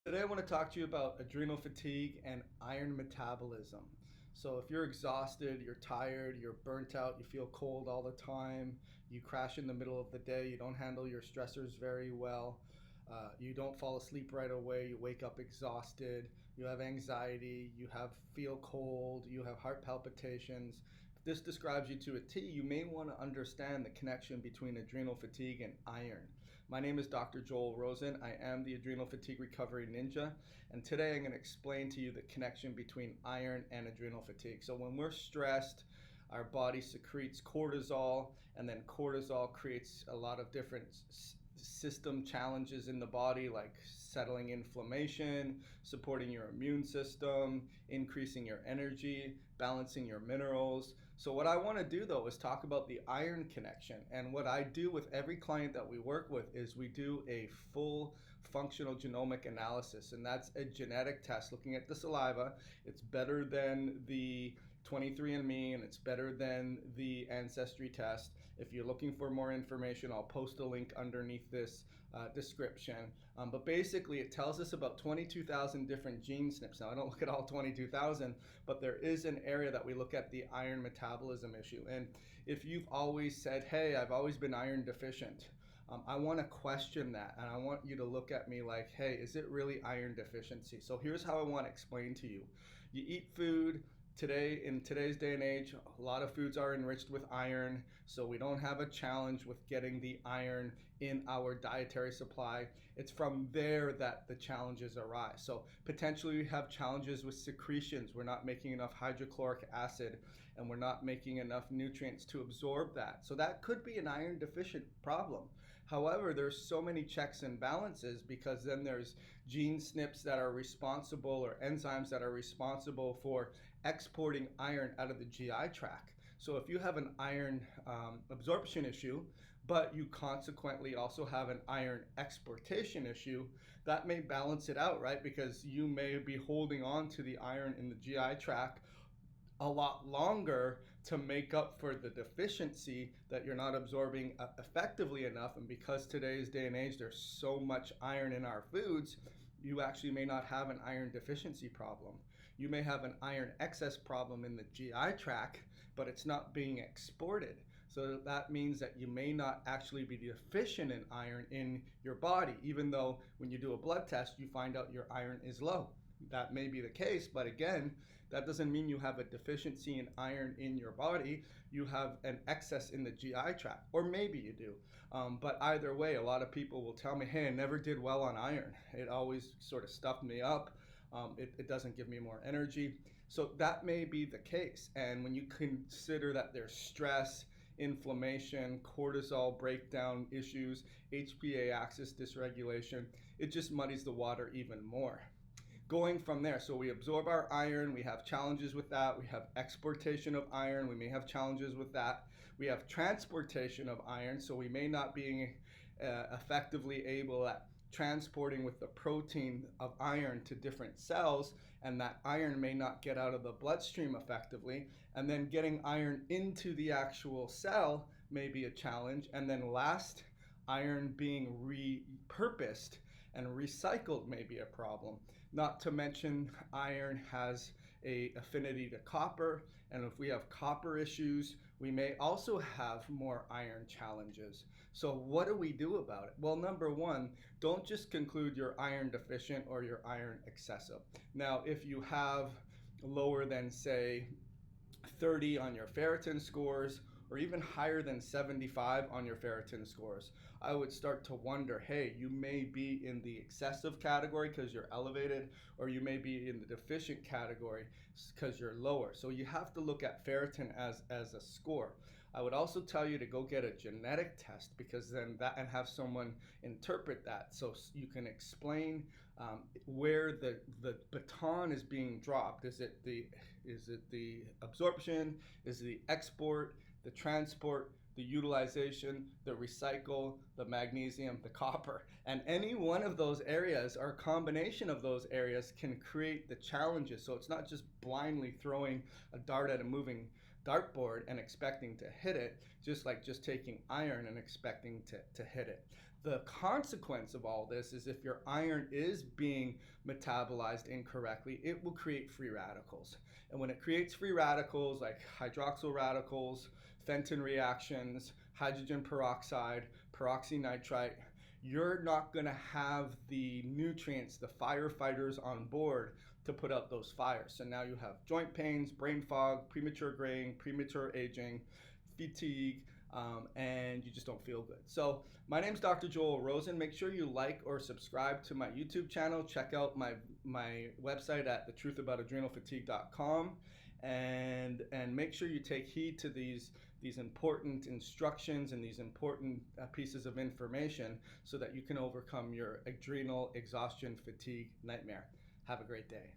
Today, I want to talk to you about adrenal fatigue and iron metabolism. So, if you're exhausted, you're tired, you're burnt out, you feel cold all the time, you crash in the middle of the day, you don't handle your stressors very well, you don't fall asleep right away, you wake up exhausted, you have anxiety, you have feel cold, you have heart palpitations. If this describes you to a T, you may want to understand the connection between adrenal fatigue and iron. My name is Dr. Joel Rosen. I am the Adrenal Fatigue Recovery Ninja, and today I'm going to explain to you the connection between iron and adrenal fatigue. So when we're stressed, our body secretes cortisol, and then cortisol creates a lot of different system challenges in the body, like settling inflammation, supporting your immune system, increasing your energy, balancing your minerals. So what I want to do though is talk about the iron connection. And what I do with every client that we work with is we do a full functional genomic analysis, and that's a genetic test looking at the saliva. It's better than the 23andMe, and it's better than the ancestry test. If you're looking for more information, I'll post a link underneath this description. But basically, it tells us about 22,000 different gene SNPs. Now, I don't look at all 22,000, but there is an area that we look at the iron metabolism issue. And if you've always said, hey, I've always been iron deficient, I want to question that, and I want you to look at me like, hey, is it really iron deficiency? So here's how I want to explain to you. You eat food. Today, in today's day and age, a lot of foods are enriched with iron, so we don't have a challenge with getting the iron in our dietary supply. It's from there that the challenges arise. So potentially we have challenges with secretions. We're not making enough hydrochloric acid, and we're not making enough nutrients to absorb that. So that could be an iron deficient problem. However, there's so many checks and balances, because then there's gene SNPs that are responsible, or enzymes that are responsible for exporting iron out of the GI tract. So if you have an iron absorption issue, but you consequently also have an iron exportation issue, that may balance it out, right? Because you may be holding on to the iron in the GI tract a lot longer to make up for the deficiency that you're not absorbing effectively enough. And because today's day and age, there's so much iron in our foods, you actually may not have an iron deficiency problem. You may have an iron excess problem in the GI tract, but it's not being exported. So that means that you may not actually be deficient in iron in your body, even though when you do a blood test, you find out your iron is low. That may be the case, but again, that doesn't mean you have a deficiency in iron in your body. You have an excess in the GI tract, or maybe you do. But either way, a lot of people will tell me, hey, I never did well on iron. It always sort of stuffed me up. It doesn't give me more energy. So that may be the case. And when you consider that there's stress, inflammation, cortisol breakdown issues, HPA axis dysregulation, it just muddies the water even more. Going from there, so we absorb our iron, we have challenges with that, we have exportation of iron, we may have challenges with that, we have transportation of iron, so we may not be effectively able at transporting with the protein of iron to different cells, and that iron may not get out of the bloodstream effectively, and then getting iron into the actual cell may be a challenge, and then last, iron being repurposed and recycled may be a problem. Not to mention, iron has a affinity to copper, and if we have copper issues, we may also have more iron challenges. So what do we do about it? Well, number one, don't just conclude you're iron deficient or you're iron excessive. Now, if you have lower than, say, 30 on your ferritin scores, or even higher than 75 on your ferritin scores, I would start to wonder, hey, you may be in the excessive category because you're elevated, or you may be in the deficient category because you're lower. So you have to look at ferritin as a score. I would also tell you to go get a genetic test, because then that, and have someone interpret that so you can explain where the baton is being dropped. Is it the absorption? Is it the export, the transport, the utilization, the recycle, the magnesium, the copper? And any one of those areas, or a combination of those areas, can create the challenges. So it's not just blindly throwing a dart at a moving dartboard and expecting to hit it, just like just taking iron and expecting to hit it. The consequence of all this is if your iron is being metabolized incorrectly, it will create free radicals. And when it creates free radicals like hydroxyl radicals, Fenton reactions, hydrogen peroxide, peroxynitrite, you're not going to have the nutrients, the firefighters on board to put out those fires. So now you have joint pains, brain fog, premature graying, premature aging, fatigue, and you just don't feel good. So my name's Dr. Joel Rosen. Make sure you like or subscribe to my YouTube channel. Check out my website at thetruthaboutadrenalfatigue.com, and make sure you take heed to these important instructions and these important pieces of information so that you can overcome your adrenal exhaustion fatigue nightmare. Have a great day.